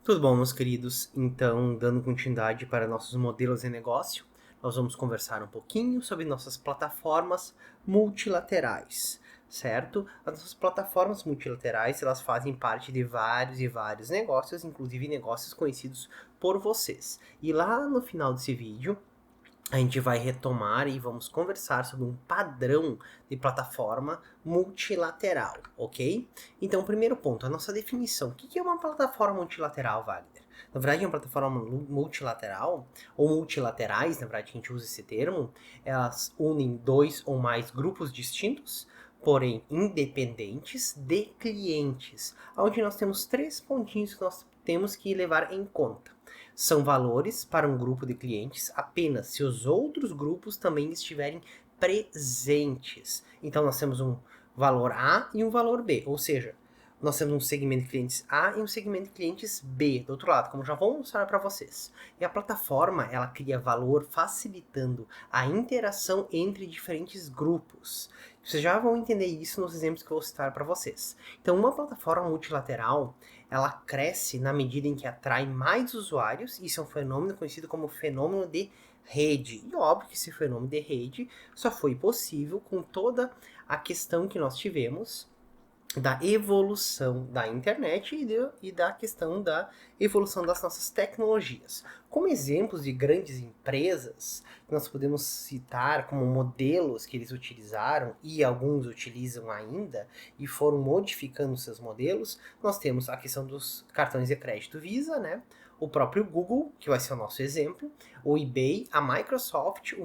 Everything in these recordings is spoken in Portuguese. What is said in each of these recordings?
Tudo bom, meus queridos? Então, dando continuidade para nossos modelos de negócio, nós vamos conversar um pouquinho sobre nossas plataformas multilaterais, certo? As nossas plataformas multilaterais, elas fazem parte de vários e vários negócios, inclusive negócios conhecidos por vocês. E lá no final desse vídeo, a gente vai retomar e vamos conversar sobre um padrão de plataforma multilateral, ok? Então, primeiro ponto, a nossa definição. O que é uma plataforma multilateral, Wagner? Na verdade, uma plataforma multilateral, ou multilaterais, na verdade, a gente usa esse termo, elas unem dois ou mais grupos distintos, porém independentes, de clientes, onde nós temos três pontinhos que nós temos que levar em conta. São valores para um grupo de clientes apenas se os outros grupos também estiverem presentes. Então nós temos um valor A e um valor B, ou seja, nós temos um segmento de clientes A e um segmento de clientes B do outro lado, como já vou mostrar para vocês. E a plataforma, ela cria valor facilitando a interação entre diferentes grupos. Vocês já vão entender isso nos exemplos que eu vou citar para vocês. Então, uma plataforma multilateral, ela cresce na medida em que atrai mais usuários. Isso é um fenômeno conhecido como fenômeno de rede. E óbvio que esse fenômeno de rede só foi possível com toda a questão que nós tivemos da evolução da internet e da questão da evolução das nossas tecnologias. Como exemplos de grandes empresas, nós podemos citar como modelos que eles utilizaram e alguns utilizam ainda e foram modificando seus modelos, nós temos a questão dos cartões de crédito Visa, né? O próprio Google, que vai ser o nosso exemplo, o eBay, a Microsoft, o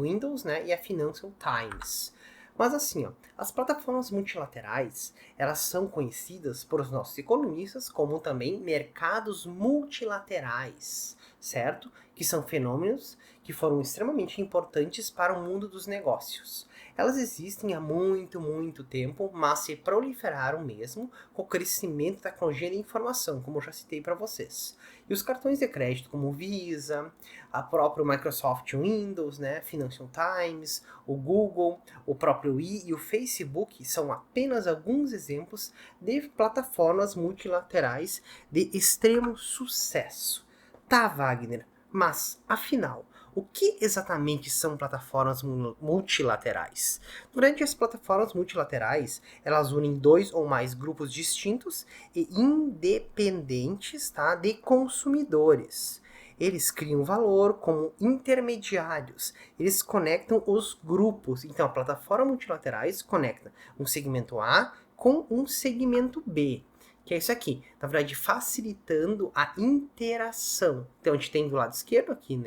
Windows, né? E a Financial Times. Mas assim, ó, as plataformas multilaterais, elas são conhecidas por os nossos economistas como também mercados multilaterais, certo? Que são fenômenos que foram extremamente importantes para o mundo dos negócios. Elas existem há muito, muito tempo, mas se proliferaram mesmo com o crescimento da tecnologia da informação, como eu já citei para vocês. E os cartões de crédito como o Visa, a própria Microsoft Windows, né, Financial Times, o Google, o próprio e o Facebook são apenas alguns exemplos de plataformas multilaterais de extremo sucesso. Tá, Wagner, mas afinal, o que exatamente são plataformas multilaterais? Durante as plataformas multilaterais, elas unem dois ou mais grupos distintos e independentes, tá, de consumidores. Eles criam valor como intermediários. Eles conectam os grupos. Então, a plataforma multilaterais conecta um segmento A com um segmento B, que é isso aqui, na verdade, facilitando a interação. Então, a gente tem do lado esquerdo aqui,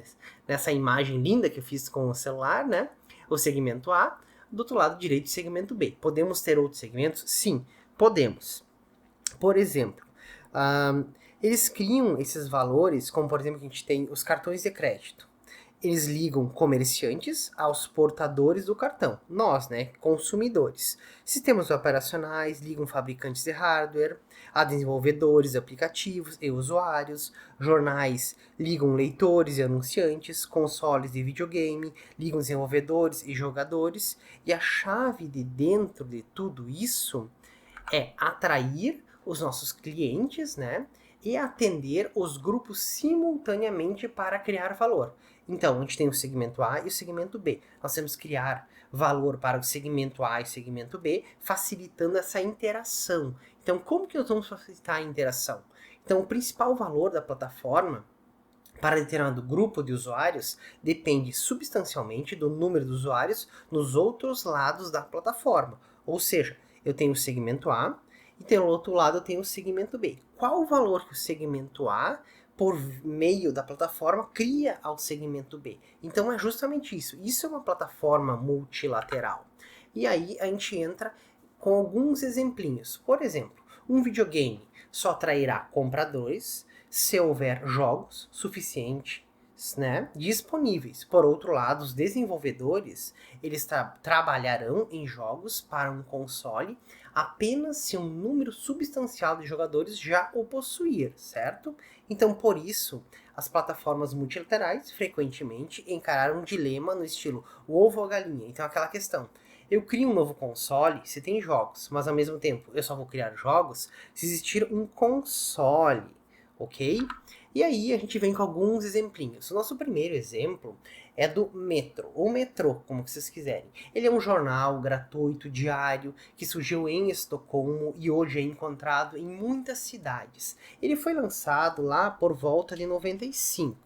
nessa imagem linda que eu fiz com o celular, né? O segmento A, do outro lado direito, o segmento B. Podemos ter outros segmentos? Sim, podemos. Por exemplo, eles criam esses valores, como por exemplo, a gente tem os cartões de crédito. Eles ligam comerciantes aos portadores do cartão, nós, né, consumidores. Sistemas operacionais ligam fabricantes de hardware a desenvolvedores de aplicativos e usuários. Jornais ligam leitores e anunciantes. Consoles de videogame ligam desenvolvedores e jogadores. E a chave de dentro de tudo isso é atrair os nossos clientes, né? E atender os grupos simultaneamente para criar valor. Então, a gente tem o segmento A e o segmento B. Nós temos que criar valor para o segmento A e o segmento B, facilitando essa interação. Então, como que nós vamos facilitar a interação? Então, o principal valor da plataforma para determinado grupo de usuários depende substancialmente do número de usuários nos outros lados da plataforma. Ou seja, eu tenho o segmento A e do outro lado eu tenho o segmento B. Qual o valor que o segmento A, por meio da plataforma, cria ao segmento B? Então é justamente isso. Isso é uma plataforma multilateral. E aí a gente entra com alguns exemplinhos. Por exemplo, um videogame só atrairá compradores se houver jogos suficientes, né, disponíveis. Por outro lado, os desenvolvedores, eles trabalharão em jogos para um console apenas se um número substancial de jogadores já o possuir, certo? Então, por isso, as plataformas multilaterais frequentemente encararam um dilema no estilo o ovo ou a galinha. Então, aquela questão: eu crio um novo console se tem jogos, mas ao mesmo tempo eu só vou criar jogos se existir um console. ok? E aí a gente vem com alguns exemplinhos. O nosso primeiro exemplo é do Metro, ou Metrô, como vocês quiserem. Ele é um jornal gratuito, diário, que surgiu em Estocolmo e hoje é encontrado em muitas cidades. Ele foi lançado lá por volta de 95.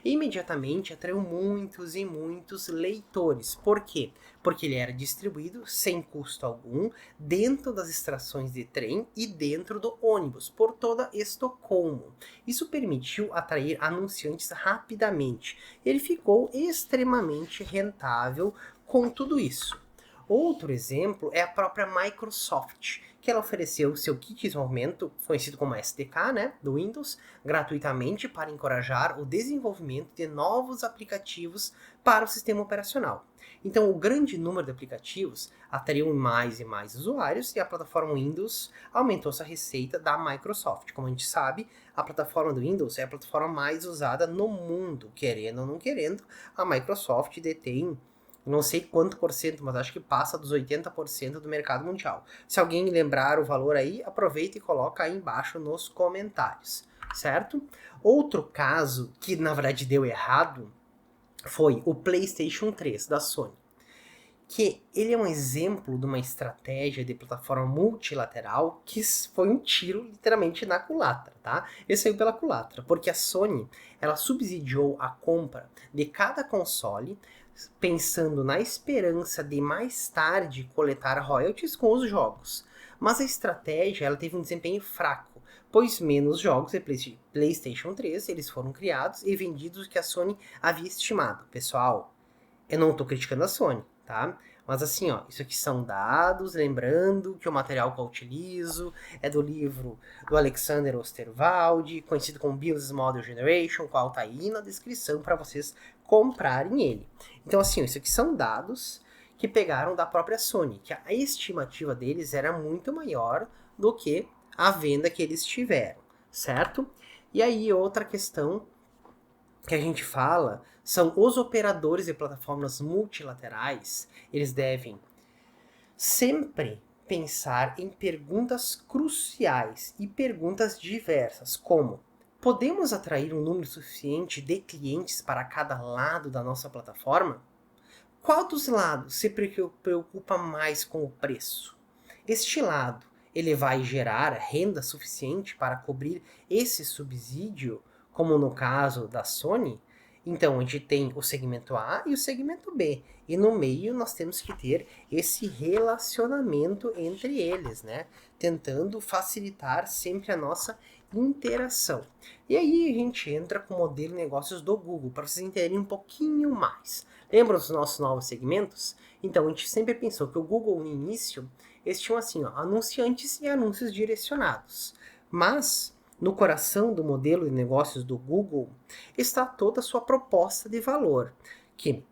E imediatamente atraiu muitos e muitos leitores. Por quê? Porque ele era distribuído sem custo algum dentro das estações de trem e dentro do ônibus por toda Estocolmo. Isso permitiu atrair anunciantes rapidamente. Ele ficou extremamente rentável com tudo isso. Outro exemplo é a própria Microsoft, que ela ofereceu seu kit de desenvolvimento, conhecido como SDK, né, do Windows, gratuitamente para encorajar o desenvolvimento de novos aplicativos para o sistema operacional. Então, o grande número de aplicativos atraiu mais e mais usuários e a plataforma Windows aumentou sua receita da Microsoft. Como a gente sabe, a plataforma do Windows é a plataforma mais usada no mundo, querendo ou não querendo, a Microsoft detém não sei quanto por cento, mas acho que passa dos 80% do mercado mundial. Se alguém lembrar o valor aí, aproveita e coloca aí embaixo nos comentários, certo? Outro caso que na verdade deu errado foi o PlayStation 3 da Sony, que ele é um exemplo de uma estratégia de plataforma multilateral que foi um tiro literalmente na culatra, tá? Ele saiu pela culatra, porque a Sony, ela subsidiou a compra de cada console pensando na esperança de mais tarde coletar royalties com os jogos. Mas a estratégia, ela teve um desempenho fraco, pois menos jogos de PlayStation 3 eles foram criados e vendidos do que a Sony havia estimado. Pessoal, eu não tô criticando a Sony, tá? Mas assim, ó, isso aqui são dados, lembrando que o material que eu utilizo é do livro do Alexander Osterwalde, conhecido como Business Model Generation, qual tá aí na descrição para vocês comprarem ele. Então assim, isso aqui são dados que pegaram da própria Sony, que a estimativa deles era muito maior do que a venda que eles tiveram, certo? E aí outra questão que a gente fala são os operadores de plataformas multilaterais, eles devem sempre pensar em perguntas cruciais e perguntas diversas, como: podemos atrair um número suficiente de clientes para cada lado da nossa plataforma? Qual dos lados se preocupa mais com o preço? Este lado, ele vai gerar renda suficiente para cobrir esse subsídio, como no caso da Sony? Então, a gente tem o segmento A e o segmento B. E no meio nós temos que ter esse relacionamento entre eles, né? Tentando facilitar sempre a nossa interação. E aí a gente entra com o modelo de negócios do Google, para vocês entenderem um pouquinho mais. Lembram dos nossos novos segmentos? Então, a gente sempre pensou que o Google, no início, eles tinham assim, ó, anunciantes e anúncios direcionados. Mas, no coração do modelo de negócios do Google, está toda a sua proposta de valor, que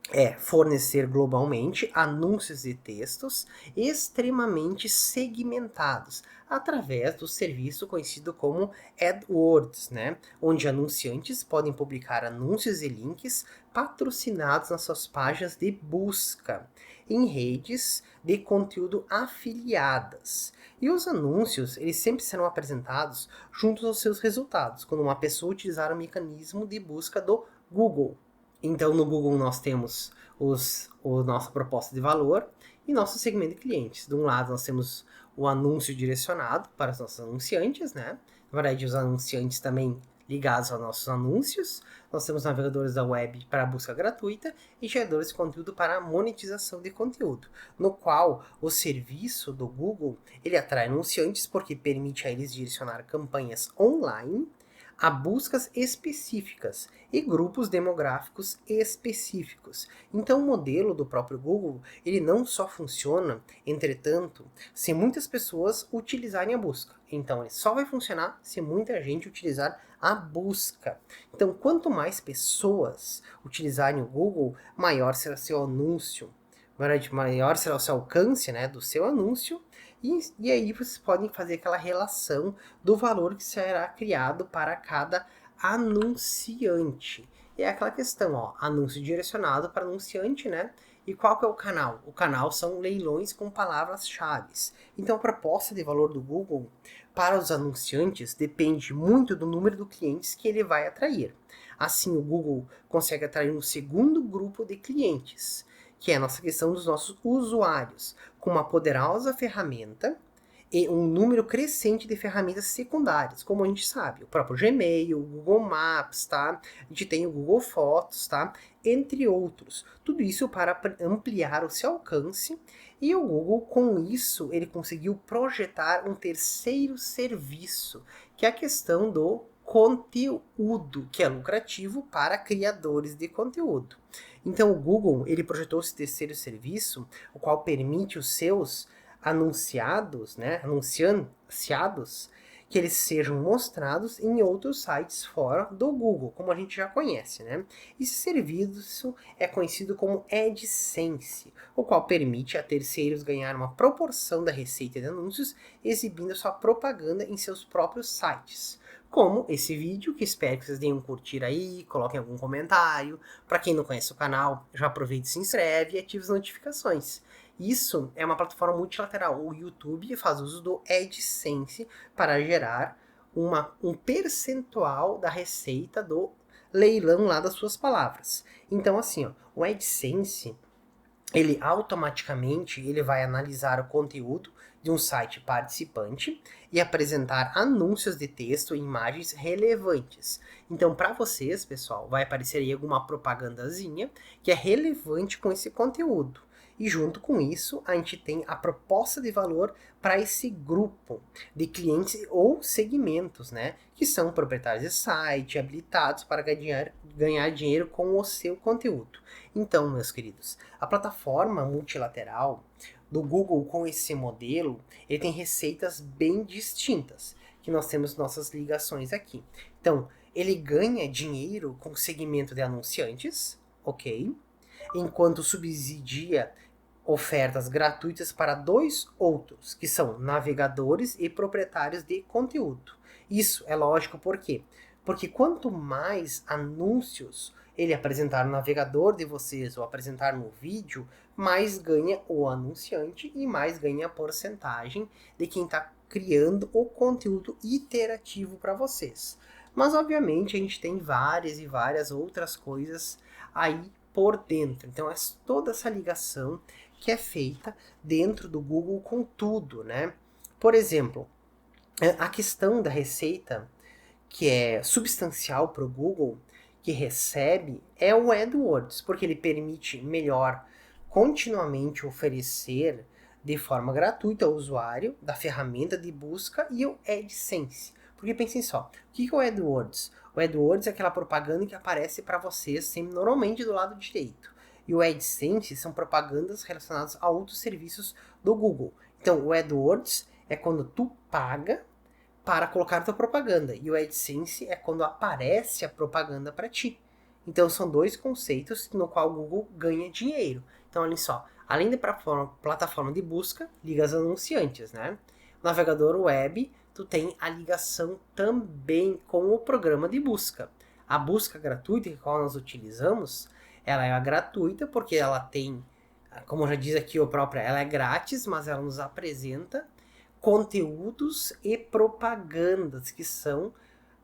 é fornecer globalmente anúncios e textos extremamente segmentados através do serviço conhecido como AdWords, né? Onde anunciantes podem publicar anúncios e links patrocinados nas suas páginas de busca em redes de conteúdo afiliadas. E os anúncios, eles sempre serão apresentados juntos aos seus resultados, quando uma pessoa utilizar o mecanismo de busca do Google. Então, no Google nós temos nossa proposta de valor e nosso segmento de clientes. De um lado, nós temos o anúncio direcionado para os nossos anunciantes, né? Na verdade, os anunciantes também ligados aos nossos anúncios. Nós temos navegadores da web para busca gratuita e geradores de conteúdo para monetização de conteúdo, no qual o serviço do Google ele atrai anunciantes porque permite a eles direcionar campanhas online a buscas específicas e grupos demográficos específicos. Então, o modelo do próprio Google, ele não só funciona, entretanto, se muitas pessoas utilizarem a busca. Então, ele só vai funcionar se muita gente utilizar a busca. Então, quanto mais pessoas utilizarem o Google, maior será seu anúncio, maior será o seu alcance, né, do seu anúncio, e aí vocês podem fazer aquela relação do valor que será criado para cada anunciante. E é aquela questão, ó, anúncio direcionado para anunciante, né? E qual que é o canal? O canal são leilões com palavras-chave. Então a proposta de valor do Google para os anunciantes depende muito do número de clientes que ele vai atrair. Assim, o Google consegue atrair um segundo grupo de clientes, que é a nossa questão dos nossos usuários, com uma poderosa ferramenta e um número crescente de ferramentas secundárias, como a gente sabe, o próprio Gmail, o Google Maps, tá? A gente tem o Google Fotos, tá? Entre outros. Tudo isso para ampliar o seu alcance, e o Google, com isso, ele conseguiu projetar um terceiro serviço, que é a questão do conteúdo, que é lucrativo para criadores de conteúdo. Então o Google, ele projetou esse terceiro serviço, o qual permite os seus anunciados, né, anunciados, que eles sejam mostrados em outros sites fora do Google, como a gente já conhece, né? Esse serviço é conhecido como AdSense, o qual permite a terceiros ganhar uma proporção da receita de anúncios exibindo sua propaganda em seus próprios sites. Como esse vídeo, que espero que vocês deem um curtir aí, coloquem algum comentário. Para quem não conhece o canal, já aproveita e se inscreve e ative as notificações. Isso é uma plataforma multilateral. O YouTube faz uso do AdSense para gerar um percentual da receita do leilão lá das suas palavras. Então, assim, ó, o AdSense, ele automaticamente ele vai analisar o conteúdo de um site participante e apresentar anúncios de texto e imagens relevantes. Então, para vocês, pessoal, vai aparecer aí alguma propagandazinha que é relevante com esse conteúdo. E junto com isso, a gente tem a proposta de valor para esse grupo de clientes ou segmentos, né? Que são proprietários de site, habilitados para ganhar dinheiro com o seu conteúdo. Então, meus queridos, a plataforma multilateral do Google com esse modelo, ele tem receitas bem distintas, que nós temos nossas ligações aqui. Então, ele ganha dinheiro com o segmento de anunciantes, ok? Enquanto subsidia ofertas gratuitas para dois outros, que são navegadores e proprietários de conteúdo. Isso é lógico por quê? Porque quanto mais anúncios ele apresentar no navegador de vocês ou apresentar no vídeo, mais ganha o anunciante e mais ganha a porcentagem de quem está criando o conteúdo iterativo para vocês. Mas obviamente a gente tem várias e várias outras coisas aí por dentro. Então é toda essa ligação que é feita dentro do Google com tudo, né? Por exemplo, a questão da receita que é substancial para o Google, que recebe, é o AdWords, porque ele permite melhor continuamente oferecer de forma gratuita ao usuário da ferramenta de busca e o AdSense. Porque pensem só, o que é o AdWords? O AdWords é aquela propaganda que aparece para vocês sempre normalmente do lado direito. E o AdSense são propagandas relacionadas a outros serviços do Google. Então, o AdWords é quando tu paga para colocar a tua propaganda. E o AdSense é quando aparece a propaganda para ti. Então são dois conceitos no qual o Google ganha dinheiro. Então olha só, além da plataforma de busca, liga os anunciantes, né? No navegador web, tu tem a ligação também com o programa de busca. A busca gratuita que nós utilizamos, ela é gratuita porque ela tem, como já diz aqui o próprio, ela é grátis, mas ela nos apresenta conteúdos e propagandas que são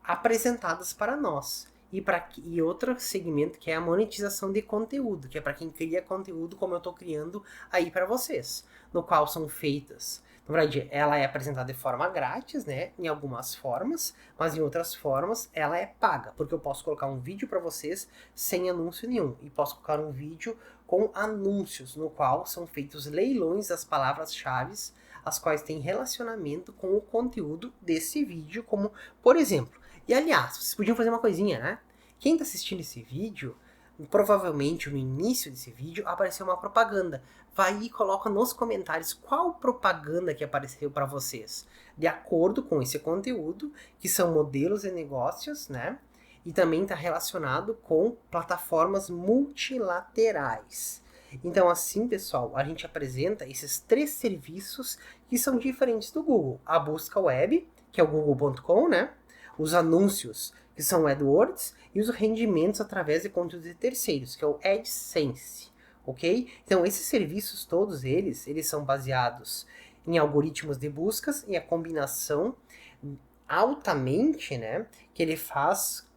apresentadas para nós. E outro segmento que é a monetização de conteúdo, que é para quem cria conteúdo como eu estou criando aí para vocês, no qual são feitas. Na verdade, ela é apresentada de forma grátis, né, em algumas formas, mas em outras formas ela é paga, porque eu posso colocar um vídeo para vocês sem anúncio nenhum, e posso colocar um vídeo com anúncios, no qual são feitos leilões das palavras-chave, as quais têm relacionamento com o conteúdo desse vídeo, como, por exemplo, e aliás, vocês podiam fazer uma coisinha, né? Quem está assistindo esse vídeo, provavelmente no início desse vídeo apareceu uma propaganda. Vai e coloca nos comentários qual propaganda que apareceu para vocês, de acordo com esse conteúdo, que são modelos de negócios, né? E também está relacionado com plataformas multilaterais. Então, assim, pessoal, a gente apresenta esses três serviços que são diferentes do Google. A busca web, que é o google.com, né? Os anúncios, que são o AdWords, e os rendimentos através de conteúdos de terceiros, que é o AdSense, ok? Então, esses serviços, todos eles são baseados em algoritmos de buscas e a combinação altamente, né, que ele faz,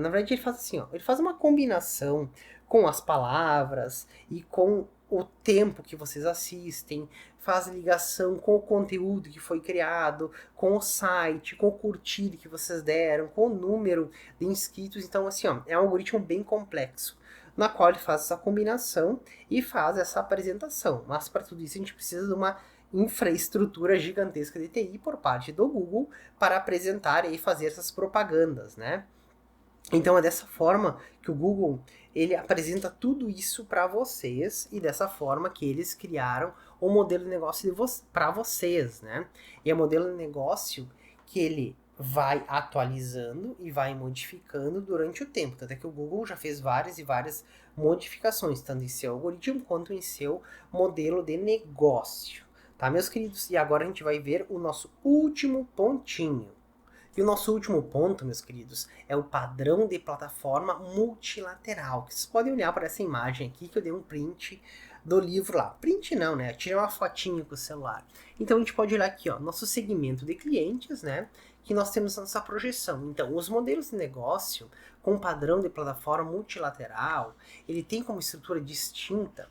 na verdade ele faz assim, ó, ele faz uma combinação com as palavras e com o tempo que vocês assistem, faz ligação com o conteúdo que foi criado, com o site, com o curtir que vocês deram, com o número de inscritos. Então, assim, ó, é um algoritmo bem complexo, na qual ele faz essa combinação e faz essa apresentação. Mas para tudo isso a gente precisa de uma infraestrutura gigantesca de TI por parte do Google para apresentar e fazer essas propagandas, né? Então é dessa forma que o Google ele apresenta tudo isso para vocês e dessa forma que eles criaram o modelo de negócio para vocês, né? E é um modelo de negócio que ele vai atualizando e vai modificando durante o tempo. Tanto é que o Google já fez várias e várias modificações, tanto em seu algoritmo quanto em seu modelo de negócio. Tá, meus queridos? E agora a gente vai ver o nosso último pontinho. E o nosso último ponto, meus queridos, é o padrão de plataforma multilateral. Vocês podem olhar para essa imagem aqui que eu dei um print do livro lá. Print não, né? Tirei uma fotinho com o celular. Então a gente pode olhar aqui, ó, nosso segmento de clientes, né? Que nós temos nossa projeção. Então, os modelos de negócio com padrão de plataforma multilateral, ele tem como estrutura distinta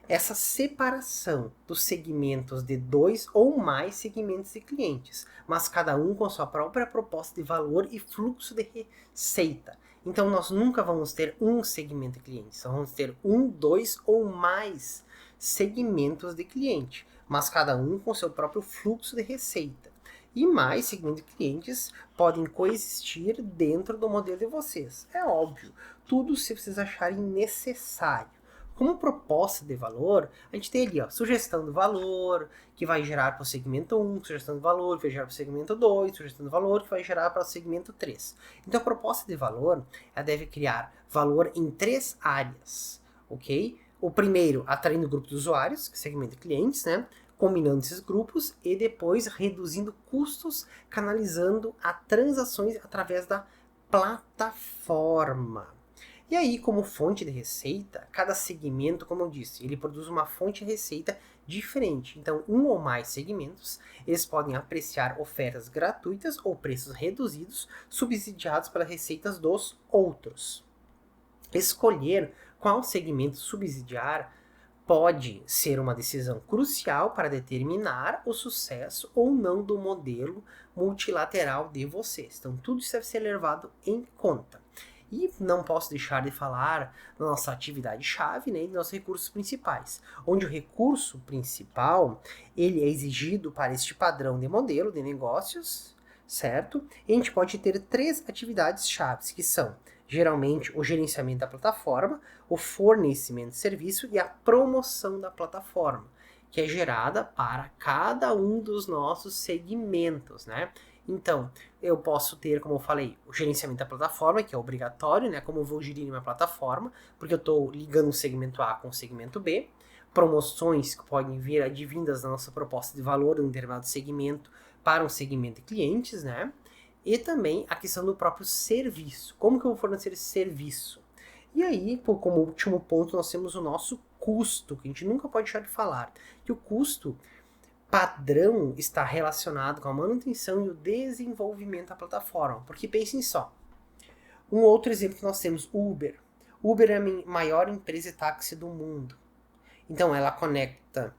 essa separação dos segmentos de 2 ou mais segmentos de clientes, mas cada um com sua própria proposta de valor e fluxo de receita. Então nós nunca vamos ter um segmento de clientes, nós vamos ter 1, 2 ou mais segmentos de cliente, mas cada um com seu próprio fluxo de receita. E mais segmentos de clientes podem coexistir dentro do modelo de vocês. É óbvio, tudo se vocês acharem necessário. Como proposta de valor, a gente tem ali, ó, sugestão do valor, que vai gerar para o segmento 1, sugestão do valor, que vai gerar para o segmento 2, sugestão do valor, que vai gerar para o segmento 3. Então, a proposta de valor, ela deve criar valor em 3 áreas, ok? O primeiro, atraindo o grupo de usuários, que é o segmento de clientes, né? Combinando esses grupos e depois reduzindo custos, canalizando a transações através da plataforma. E aí, como fonte de receita, cada segmento, como eu disse, ele produz uma fonte de receita diferente. Então, um ou mais segmentos, eles podem apreciar ofertas gratuitas ou preços reduzidos, subsidiados pelas receitas dos outros. Escolher qual segmento subsidiar pode ser uma decisão crucial para determinar o sucesso ou não do modelo multilateral de vocês. Então, tudo isso deve ser levado em conta. E não posso deixar de falar da nossa atividade-chave, né, e dos nossos recursos principais, onde o recurso principal ele é exigido para este padrão de modelo de negócios, certo? E a gente pode ter 3 atividades-chave, que são, geralmente, o gerenciamento da plataforma, o fornecimento de serviço e a promoção da plataforma, que é gerada para cada um dos nossos segmentos, né? Então, eu posso ter, como eu falei, o gerenciamento da plataforma, que é obrigatório, né? Como eu vou gerir minha plataforma, porque eu estou ligando o segmento A com o segmento B. Promoções que podem vir advindas da nossa proposta de valor de um determinado segmento para um segmento de clientes, né? E também a questão do próprio serviço. Como que eu vou fornecer esse serviço? E aí, como último ponto, nós temos o nosso custo, que a gente nunca pode deixar de falar. Que o custo padrão está relacionado com a manutenção e o desenvolvimento da plataforma. Porque pensem só. Um outro exemplo que nós temos, Uber. Uber é a maior empresa de táxi do mundo. Então ela conecta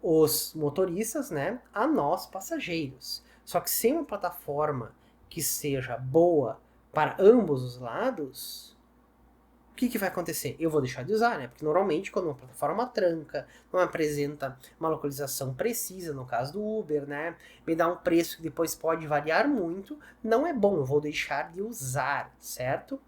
os motoristas, né, a nós passageiros. Só que sem uma plataforma que seja boa para ambos os lados, o que vai acontecer? Eu vou deixar de usar, né? Porque normalmente quando uma plataforma tranca, não apresenta uma localização precisa, no caso do Uber, né? Me dá um preço que depois pode variar muito, não é bom, eu vou deixar de usar, certo?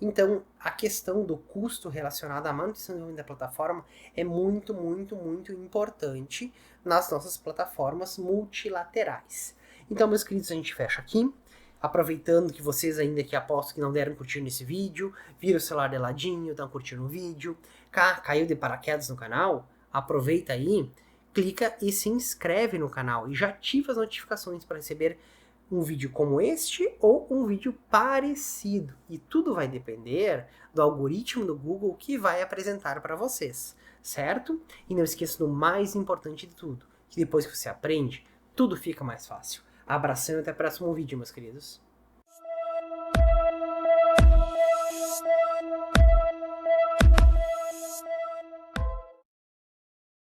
Então, a questão do custo relacionado à manutenção da plataforma é muito, muito, muito importante nas nossas plataformas multilaterais. Então, meus queridos, a gente fecha aqui. Aproveitando que vocês ainda que aposto que não deram curtir nesse vídeo, viram o celular de ladinho, estão curtindo o vídeo, caiu de paraquedas no canal, aproveita aí, clica e se inscreve no canal e já ativa as notificações para receber um vídeo como este ou um vídeo parecido. E tudo vai depender do algoritmo do Google que vai apresentar para vocês, certo? E não esqueça do mais importante de tudo, que depois que você aprende, tudo fica mais fácil. Abração e até o próximo vídeo, meus queridos.